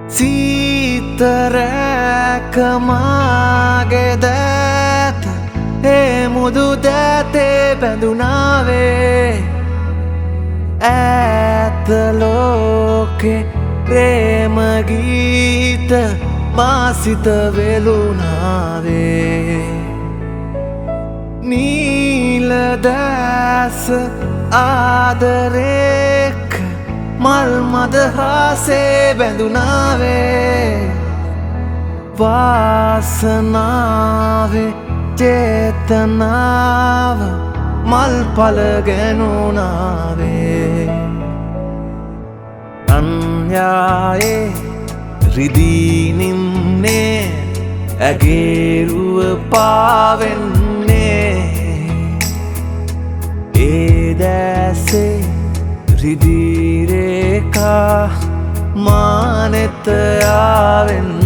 සීතරෑක මාගේ දෑත ඒ මුදු දෑතේ බැඳුනාවේ ඈත ලෝකෙ ප්‍රේම ගීත මා සිත වෙලුනාවේ නීල දැස ආදරේක මල් මද හාසේ බැඳුනාවේ වාසනාවේ චේතනාව මල් පල ගැනුනාවේ අන්යායේ රිදීනිම්නේ ඇගේරුව පාවෙන්නේ ඒ දැසේ රිදිරේකා මානෙත ආවෙන්න